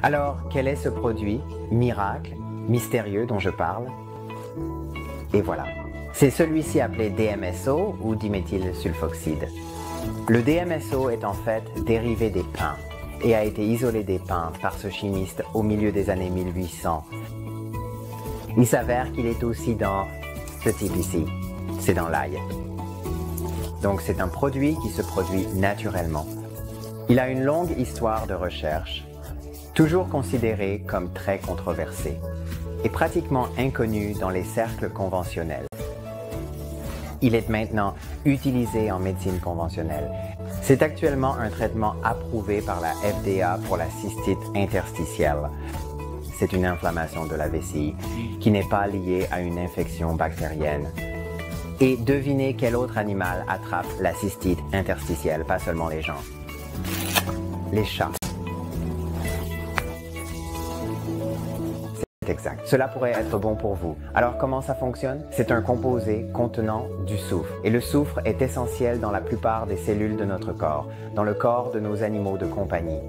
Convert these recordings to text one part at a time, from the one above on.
Alors, quel est ce produit miracle, mystérieux dont je parle? Et voilà. C'est celui-ci appelé DMSO ou diméthylsulfoxyde. Le DMSO est en fait dérivé des pins et a été isolé des pins par ce chimiste au milieu des années 1800. Il s'avère qu'il est aussi dans ce type ici, c'est dans l'ail. Donc c'est un produit qui se produit naturellement. Il a une longue histoire de recherche, toujours considéré comme très controversé et pratiquement inconnu dans les cercles conventionnels. Il est maintenant utilisé en médecine conventionnelle. C'est actuellement un traitement approuvé par la FDA pour la cystite interstitielle. C'est une inflammation de la vessie qui n'est pas liée à une infection bactérienne. Et devinez quel autre animal attrape la cystite interstitielle, pas seulement les gens. Les chats. C'est exact. Cela pourrait être bon pour vous. Alors comment ça fonctionne? C'est un composé contenant du soufre. Et le soufre est essentiel dans la plupart des cellules de notre corps, dans le corps de nos animaux de compagnie.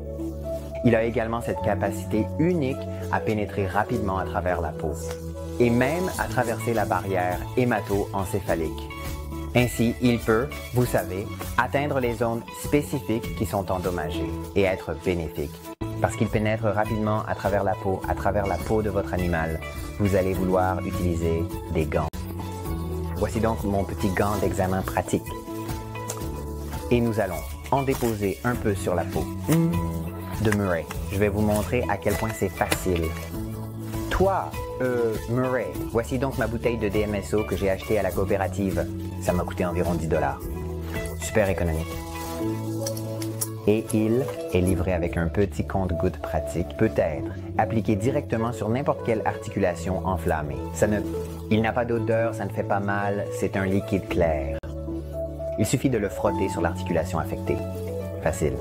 Il a également cette capacité unique à pénétrer rapidement à travers la peau et même à traverser la barrière hémato-encéphalique. Ainsi, il peut, vous savez, atteindre les zones spécifiques qui sont endommagées et être bénéfique. Parce qu'il pénètre rapidement à travers la peau de votre animal, vous allez vouloir utiliser des gants. Voici donc mon petit gant d'examen pratique. Et nous allons en déposer un peu sur la peau de Murray. Je vais vous montrer à quel point c'est facile. Toi, Murray, voici donc ma bouteille de DMSO que j'ai achetée à la coopérative. Ça m'a coûté environ 10 $. Super économique. Et il est livré avec un petit compte-gouttes pratique, peut-être appliqué directement sur n'importe quelle articulation enflammée. Il n'a pas d'odeur, ça ne fait pas mal, c'est un liquide clair. Il suffit de le frotter sur l'articulation affectée. Facile.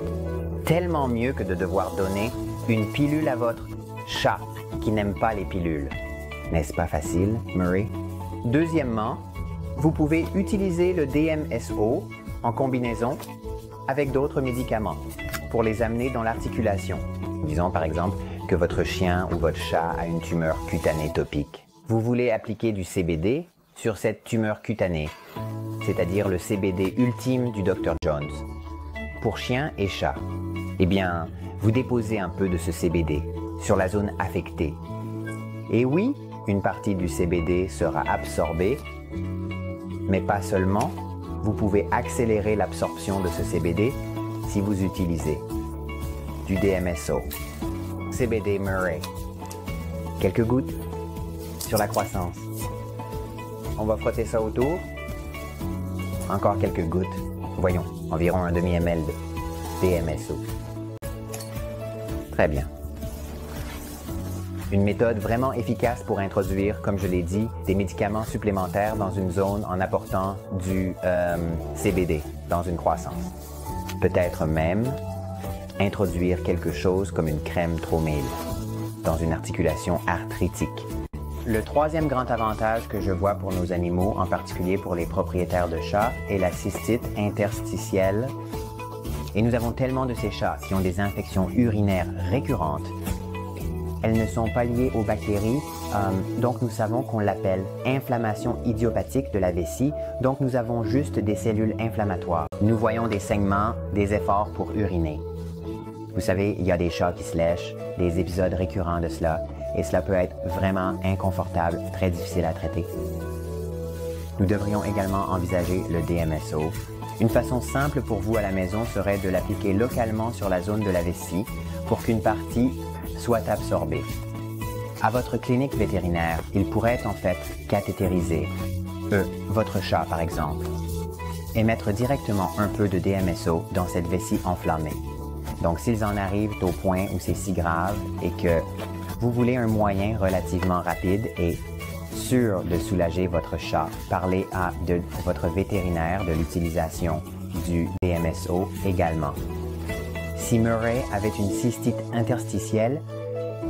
Tellement mieux que de devoir donner une pilule à votre chat qui n'aime pas les pilules. N'est-ce pas facile, Murray? Deuxièmement, vous pouvez utiliser le DMSO en combinaison avec d'autres médicaments pour les amener dans l'articulation. Disons par exemple que votre chien ou votre chat a une tumeur cutanée topique. Vous voulez appliquer du CBD sur cette tumeur cutanée, c'est-à-dire le CBD ultime du Dr Jones. Pour chien et chat, eh bien, vous déposez un peu de ce CBD sur la zone affectée. Et oui, une partie du CBD sera absorbée, mais pas seulement. Vous pouvez accélérer l'absorption de ce CBD si vous utilisez du DMSO. CBD Murray. Quelques gouttes sur la croissance. On va frotter ça autour. Encore quelques gouttes. Voyons, environ un demi-ml de DMSO. Très bien. Une méthode vraiment efficace pour introduire, comme je l'ai dit, des médicaments supplémentaires dans une zone en apportant du CBD dans une croissance. Peut-être même introduire quelque chose comme une crème Tromil dans une articulation arthritique. Le troisième grand avantage que je vois pour nos animaux, en particulier pour les propriétaires de chats, est la cystite interstitielle. Et nous avons tellement de ces chats qui ont des infections urinaires récurrentes. Elles ne sont pas liées aux bactéries, donc nous savons qu'on l'appelle inflammation idiopathique de la vessie, donc nous avons juste des cellules inflammatoires. Nous voyons des saignements, des efforts pour uriner. Vous savez, il y a des chats qui se lèchent, des épisodes récurrents de cela, et cela peut être vraiment inconfortable, très difficile à traiter. Nous devrions également envisager le DMSO. Une façon simple pour vous à la maison serait de l'appliquer localement sur la zone de la vessie pour qu'une partie soit absorbé. À votre clinique vétérinaire, il pourrait en fait cathétériser, votre chat par exemple, et mettre directement un peu de DMSO dans cette vessie enflammée. Donc s'ils en arrivent au point où c'est si grave et que vous voulez un moyen relativement rapide et sûr de soulager votre chat, parlez à votre vétérinaire de l'utilisation du DMSO également. Si Murray avait une cystite interstitielle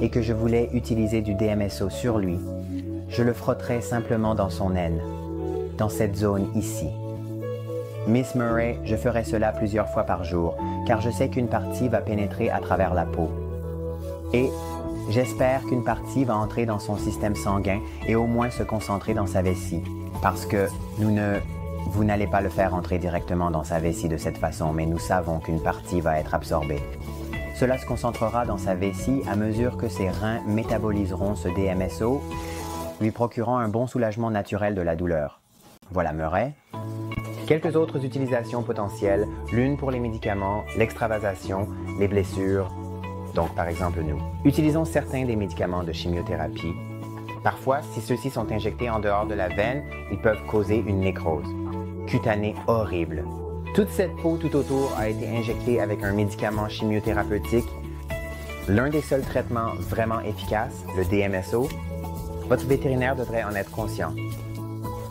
et que je voulais utiliser du DMSO sur lui, je le frotterais simplement dans son aine, dans cette zone ici. Miss Murray, je ferai cela plusieurs fois par jour, car je sais qu'une partie va pénétrer à travers la peau. Et j'espère qu'une partie va entrer dans son système sanguin et au moins se concentrer dans sa vessie. Parce que vous n'allez pas le faire entrer directement dans sa vessie de cette façon, mais nous savons qu'une partie va être absorbée. Cela se concentrera dans sa vessie à mesure que ses reins métaboliseront ce DMSO, lui procurant un bon soulagement naturel de la douleur. Voilà Murray. Quelques autres utilisations potentielles, l'une pour les médicaments, l'extravasation, les blessures, donc par exemple nous. Utilisons certains des médicaments de chimiothérapie. Parfois, si ceux-ci sont injectés en dehors de la veine, ils peuvent causer une nécrose cutanée horrible. Toute cette peau tout autour a été injectée avec un médicament chimiothérapeutique. L'un des seuls traitements vraiment efficaces, le DMSO, votre vétérinaire devrait en être conscient.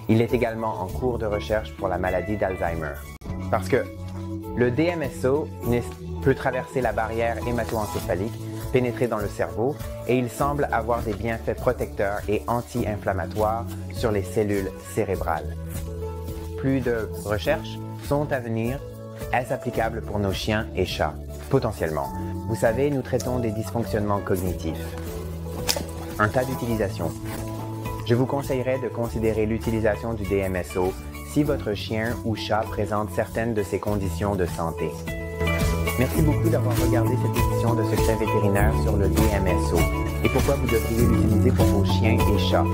Il est également en cours de recherche pour la maladie d'Alzheimer. Parce que le DMSO peut traverser la barrière hémato-encéphalique, pénétrer dans le cerveau et il semble avoir des bienfaits protecteurs et anti-inflammatoires sur les cellules cérébrales. Plus de recherches sont à venir. Est-ce applicable pour nos chiens et chats? Potentiellement. Vous savez, nous traitons des dysfonctionnements cognitifs. Un tas d'utilisations. Je vous conseillerais de considérer l'utilisation du DMSO si votre chien ou chat présente certaines de ces conditions de santé. Merci beaucoup d'avoir regardé cette édition de Secrets vétérinaires sur le DMSO et pourquoi vous devriez l'utiliser pour vos chiens et chats.